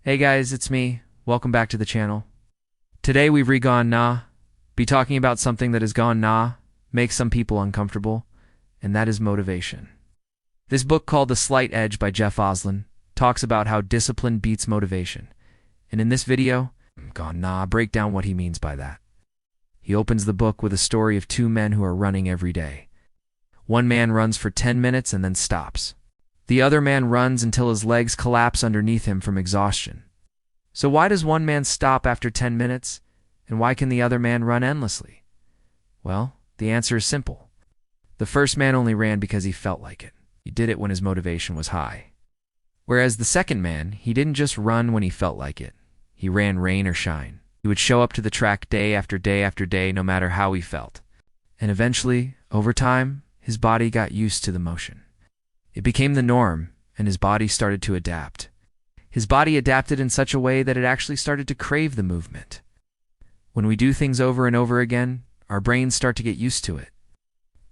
Hey guys, it's me. Welcome back to the channel. Today we've re-gone nah, be talking about something that has gone nah, makes some people uncomfortable, and that is motivation. This book called The Slight Edge by Jeff Oslin talks about how discipline beats motivation. And in this video, gone nah, break down what he means by that. He opens the book with a story of two men who are running every day. One man runs for 10 minutes and then stops. The other man runs until his legs collapse underneath him from exhaustion. So why does one man stop after 10 minutes, and why can the other man run endlessly? Well, the answer is simple. The first man only ran because he felt like it. He did it when his motivation was high. Whereas the second man, he didn't just run when he felt like it. He ran rain or shine. He would show up to the track day after day after day, no matter how he felt. And eventually, over time, his body got used to the motion. It became the norm, and his body started to adapt. His body adapted in such a way that it actually started to crave the movement. When we do things over and over again, our brains start to get used to it.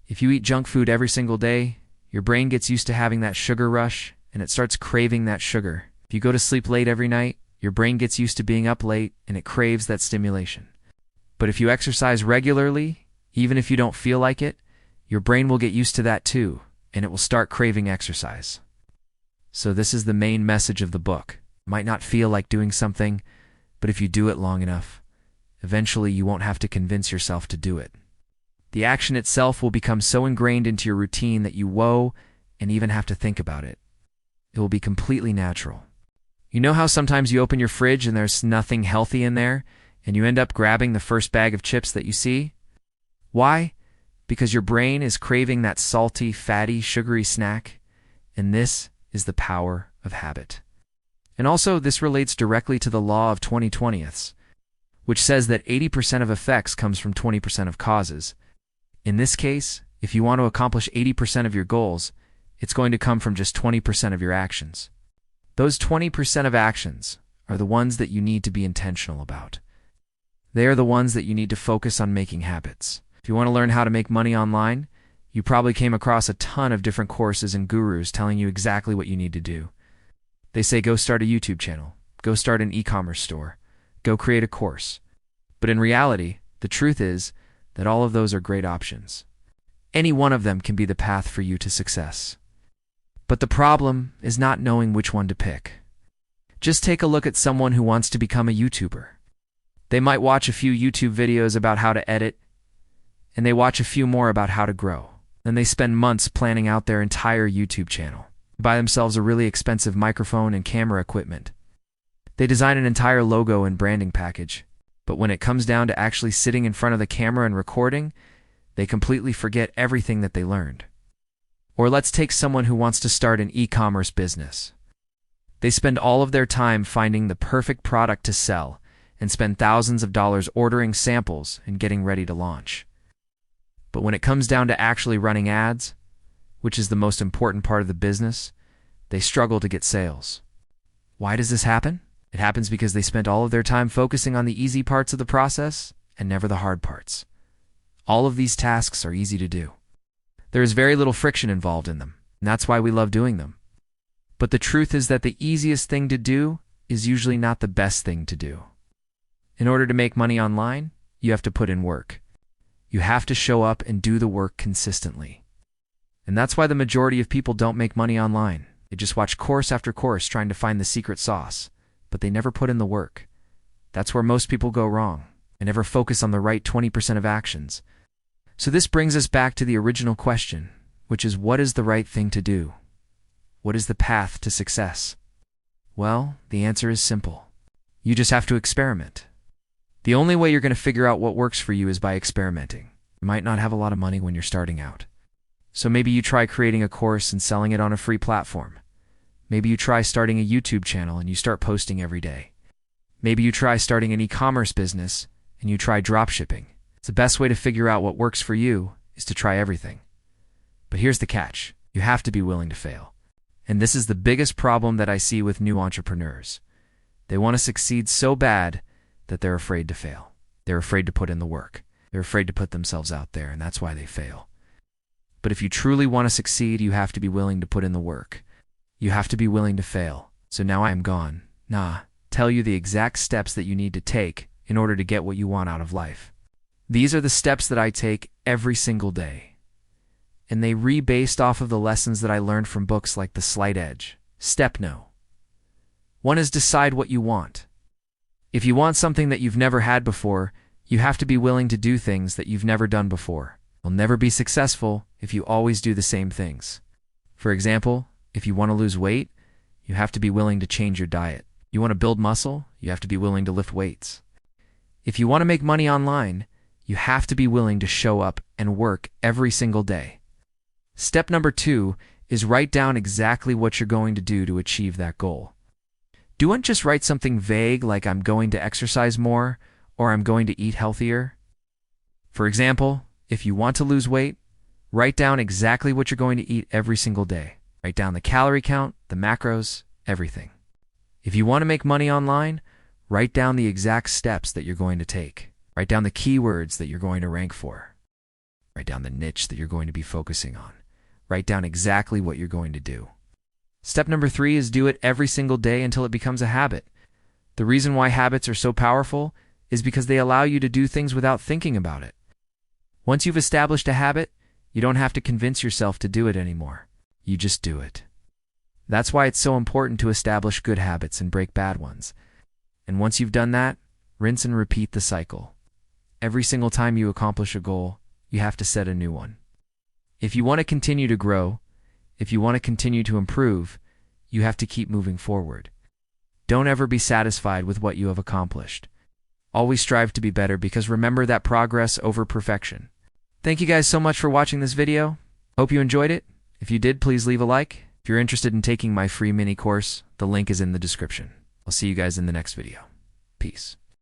If you eat junk food every single day, your brain gets used to having that sugar rush, and it starts craving that sugar. If you go to sleep late every night, your brain gets used to being up late, and it craves that stimulation. But if you exercise regularly, even if you don't feel like it, your brain will get used to that too, and it will start craving exercise. So this is the main message of the book. It might not feel like doing something, but if you do it long enough, eventually you won't have to convince yourself to do it. The action itself will become so ingrained into your routine that you won't even have to think about it. It will be completely natural. You know how sometimes you open your fridge and there's nothing healthy in there, and you end up grabbing the first bag of chips that you see? Why? Because your brain is craving that salty, fatty, sugary snack, and this is the power of habit. And also, this relates directly to the law of 20/20ths, which says that 80% of effects comes from 20% of causes. In this case, if you want to accomplish 80% of your goals, it's going to come from just 20% of your actions. Those 20% of actions are the ones that you need to be intentional about. They are the ones that you need to focus on making habits. If you want to learn how to make money online, you probably came across a ton of different courses and gurus telling you exactly what you need to do. They say go start a YouTube channel, go start an e-commerce store, go create a course. But in reality, the truth is that all of those are great options. Any one of them can be the path for you to success. But the problem is not knowing which one to pick. Just take a look at someone who wants to become a YouTuber. They might watch a few YouTube videos about how to edit, and they watch a few more about how to grow. Then they spend months planning out their entire YouTube channel. They buy themselves a really expensive microphone and camera equipment. They design an entire logo and branding package. But when it comes down to actually sitting in front of the camera and recording, they completely forget everything that they learned. Or let's take someone who wants to start an e-commerce business. They spend all of their time finding the perfect product to sell and spend thousands of dollars ordering samples and getting ready to launch. But when it comes down to actually running ads, which is the most important part of the business, they struggle to get sales. Why does this happen? It happens because they spent all of their time focusing on the easy parts of the process and never the hard parts. All of these tasks are easy to do. There is very little friction involved in them, and that's why we love doing them. But the truth is that the easiest thing to do is usually not the best thing to do. In order to make money online, you have to put in work. You have to show up and do the work consistently. And that's why the majority of people don't make money online. They just watch course after course trying to find the secret sauce, but they never put in the work. That's where most people go wrong. They never focus on the right 20% of actions. So this brings us back to the original question, which is what is the right thing to do? What is the path to success? Well, the answer is simple. You just have to experiment. The only way you're going to figure out what works for you is by experimenting. You might not have a lot of money when you're starting out. So maybe you try creating a course and selling it on a free platform. Maybe you try starting a YouTube channel and you start posting every day. Maybe you try starting an e-commerce business and you try dropshipping. It's the best way to figure out what works for you is to try everything. But here's the catch. You have to be willing to fail. And this is the biggest problem that I see with new entrepreneurs. They want to succeed so bad that they're afraid to fail. They're afraid to put in the work. They're afraid to put themselves out there, and that's why they fail. But if you truly want to succeed, you have to be willing to put in the work. You have to be willing to fail. So now I am gone. Nah, tell you the exact steps that you need to take in order to get what you want out of life. These are the steps that I take every single day, and they based off of the lessons that I learned from books like The Slight Edge. Step No. 1 is decide what you want. If you want something that you've never had before, you have to be willing to do things that you've never done before. You'll never be successful if you always do the same things. For example, if you want to lose weight, you have to be willing to change your diet. You want to build muscle, you have to be willing to lift weights. If you want to make money online, you have to be willing to show up and work every single day. Step number 2 is write down exactly what you're going to do to achieve that goal. Don't just write something vague like I'm going to exercise more or I'm going to eat healthier. For example, if you want to lose weight, write down exactly what you're going to eat every single day. Write down the calorie count, the macros, everything. If you want to make money online, write down the exact steps that you're going to take. Write down the keywords that you're going to rank for. Write down the niche that you're going to be focusing on. Write down exactly what you're going to do. Step number 3 is do it every single day until it becomes a habit. The reason why habits are so powerful is because they allow you to do things without thinking about it. Once you've established a habit, you don't have to convince yourself to do it anymore. You just do it. That's why it's so important to establish good habits and break bad ones. And once you've done that, rinse and repeat the cycle. Every single time you accomplish a goal, you have to set a new one. If you want to continue to grow, if you want to continue to improve, you have to keep moving forward. Don't ever be satisfied with what you have accomplished. Always strive to be better because remember that progress over perfection. Thank you guys so much for watching this video. Hope you enjoyed it. If you did, please leave a like. If you're interested in taking my free mini course, the link is in the description. I'll see you guys in the next video. Peace.